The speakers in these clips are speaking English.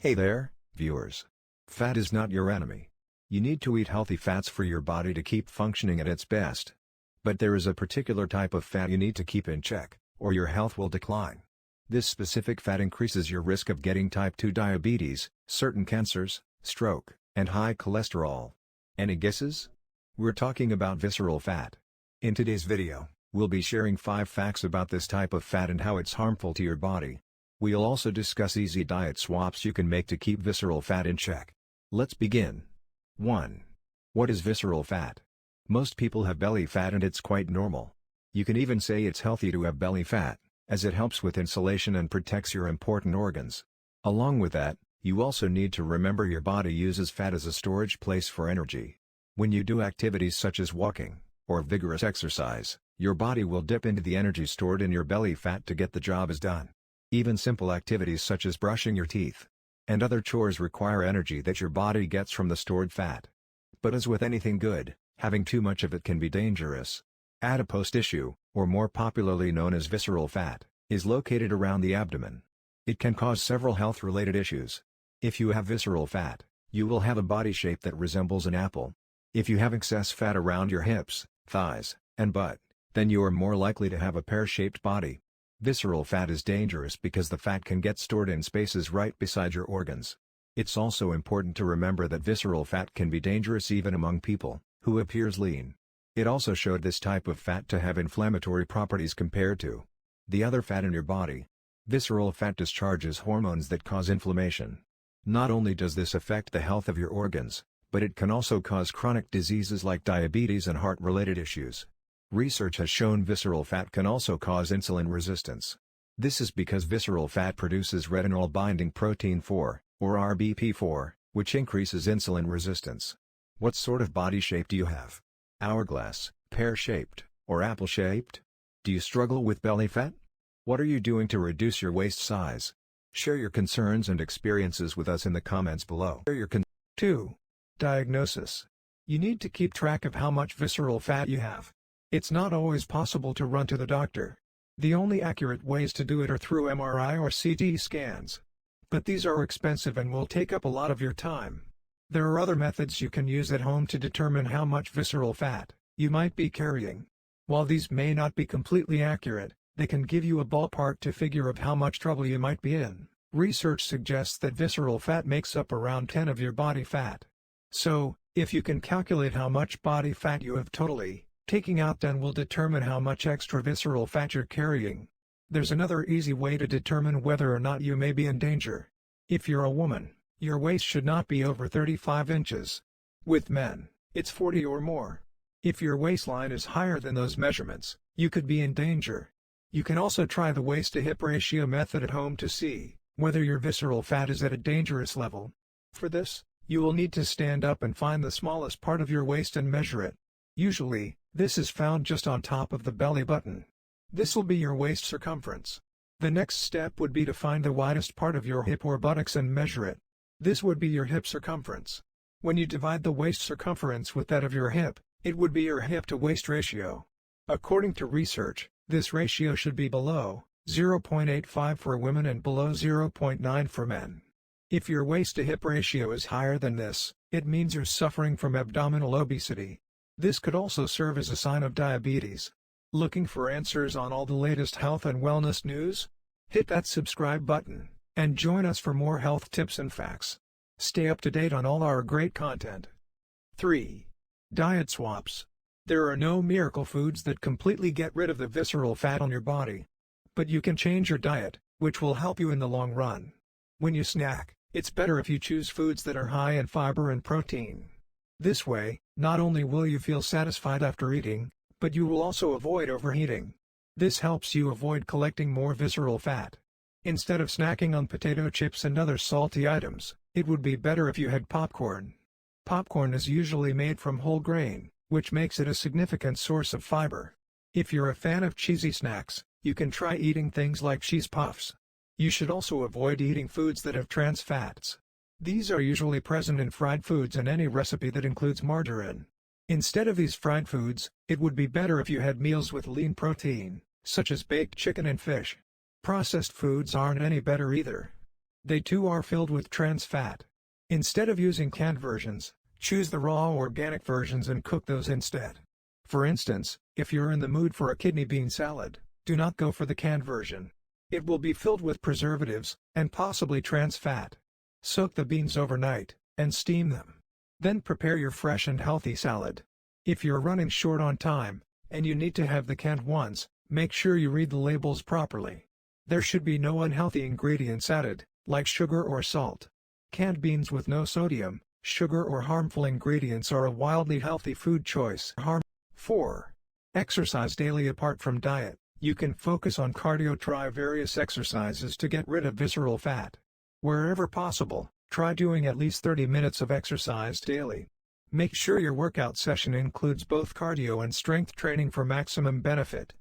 Hey there, viewers. Fat is not your enemy. You need to eat healthy fats for your body to keep functioning at its best. But there is a particular type of fat you need to keep in check, or your health will decline. This specific fat increases your risk of getting type 2 diabetes, certain cancers, stroke, and high cholesterol. Any guesses? We're talking about visceral fat. In today's video, we'll be sharing 5 facts about this type of fat and how it's harmful to your body. We'll also discuss easy diet swaps you can make to keep visceral fat in check. Let's begin. 1. What is visceral fat? Most people have belly fat and it's quite normal. You can even say it's healthy to have belly fat, as it helps with insulation and protects your important organs. Along with that, you also need to remember your body uses fat as a storage place for energy. When you do activities such as walking, or vigorous exercise, your body will dip into the energy stored in your belly fat to get the job done. Even simple activities such as brushing your teeth and other chores require energy that your body gets from the stored fat. But as with anything good, having too much of it can be dangerous. Adipose tissue, or more popularly known as visceral fat, is located around the abdomen. It can cause several health-related issues. If you have visceral fat, you will have a body shape that resembles an apple. If you have excess fat around your hips, thighs, and butt, then you are more likely to have a pear-shaped body. Visceral fat is dangerous because the fat can get stored in spaces right beside your organs. It's also important to remember that visceral fat can be dangerous even among people who appears lean. It also showed this type of fat to have inflammatory properties compared to the other fat in your body. Visceral fat discharges hormones that cause inflammation. Not only does this affect the health of your organs, but it can also cause chronic diseases like diabetes and heart-related issues. Research has shown visceral fat can also cause insulin resistance. This is because visceral fat produces retinol-binding protein 4, or RBP4, which increases insulin resistance. What sort of body shape do you have? Hourglass, pear-shaped, or apple-shaped? Do you struggle with belly fat? What are you doing to reduce your waist size? Share your concerns and experiences with us in the comments below. 2. Diagnosis. You need to keep track of how much visceral fat you have. It's not always possible to run to the doctor. The only accurate ways to do it are through MRI or CT scans. But these are expensive and will take up a lot of your time. There are other methods you can use at home to determine how much visceral fat you might be carrying. While these may not be completely accurate, they can give you a ballpark to figure of how much trouble you might be in. Research suggests that visceral fat makes up around 10 of your body fat. So, if you can calculate how much body fat you have totally, taking out 10 will determine how much extra visceral fat you're carrying. There's another easy way to determine whether or not you may be in danger. If you're a woman, your waist should not be over 35 inches. With men, it's 40 or more. If your waistline is higher than those measurements, you could be in danger. You can also try the waist-to-hip ratio method at home to see whether your visceral fat is at a dangerous level. For this, you will need to stand up and find the smallest part of your waist and measure it. Usually, this is found just on top of the belly button. This will be your waist circumference. The next step would be to find the widest part of your hip or buttocks and measure it. This would be your hip circumference. When you divide the waist circumference with that of your hip, it would be your hip-to-waist ratio. According to research, this ratio should be below 0.85 for women and below 0.9 for men. If your waist-to-hip ratio is higher than this, it means you're suffering from abdominal obesity. This could also serve as a sign of diabetes. Looking for answers on all the latest health and wellness news? Hit that subscribe button, and join us for more health tips and facts. Stay up to date on all our great content. 3. Diet swaps. There are no miracle foods that completely get rid of the visceral fat on your body. But you can change your diet, which will help you in the long run. When you snack, it's better if you choose foods that are high in fiber and protein. This way, not only will you feel satisfied after eating, but you will also avoid overeating. This helps you avoid collecting more visceral fat. Instead of snacking on potato chips and other salty items, it would be better if you had popcorn. Popcorn is usually made from whole grain, which makes it a significant source of fiber. If you're a fan of cheesy snacks, you can try eating things like cheese puffs. You should also avoid eating foods that have trans fats. These are usually present in fried foods and any recipe that includes margarine. Instead of these fried foods, it would be better if you had meals with lean protein, such as baked chicken and fish. Processed foods aren't any better either. They too are filled with trans fat. Instead of using canned versions, choose the raw organic versions and cook those instead. For instance, if you're in the mood for a kidney bean salad, do not go for the canned version. It will be filled with preservatives, and possibly trans fat. Soak the beans overnight, and steam them. Then prepare your fresh and healthy salad. If you're running short on time, and you need to have the canned ones, make sure you read the labels properly. There should be no unhealthy ingredients added, like sugar or salt. Canned beans with no sodium, sugar or harmful ingredients are a wildly healthy food choice. 4. Exercise daily. Apart from diet, you can focus on cardio. Try various exercises to get rid of visceral fat. Wherever possible, try doing at least 30 minutes of exercise daily. Make sure your workout session includes both cardio and strength training for maximum benefit.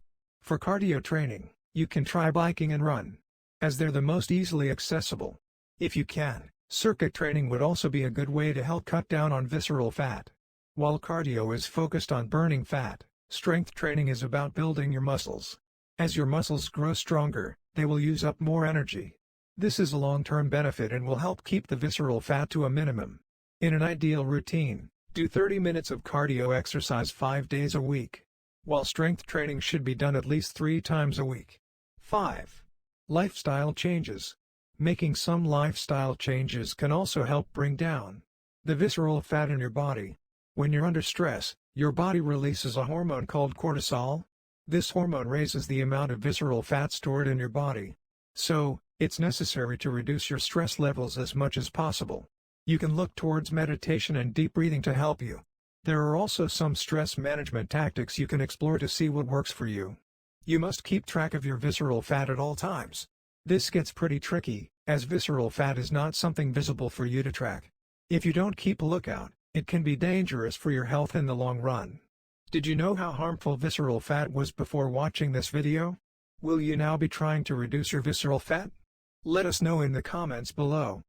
For cardio training, you can try biking and run, as they're the most easily accessible. If you can, circuit training would also be a good way to help cut down on visceral fat. While cardio is focused on burning fat, strength training is about building your muscles. As your muscles grow stronger, they will use up more energy. This is a long-term benefit and will help keep the visceral fat to a minimum. In an ideal routine, do 30 minutes of cardio exercise 5 days a week, while strength training should be done at least 3 times a week. 5. Lifestyle changes. Making some lifestyle changes can also help bring down the visceral fat in your body. When you're under stress, your body releases a hormone called cortisol. This hormone raises the amount of visceral fat stored in your body. So, it's necessary to reduce your stress levels as much as possible. You can look towards meditation and deep breathing to help you. There are also some stress management tactics you can explore to see what works for you. You must keep track of your visceral fat at all times. This gets pretty tricky, as visceral fat is not something visible for you to track. If you don't keep a lookout, it can be dangerous for your health in the long run. Did you know how harmful visceral fat was before watching this video? Will you now be trying to reduce your visceral fat? Let us know in the comments below.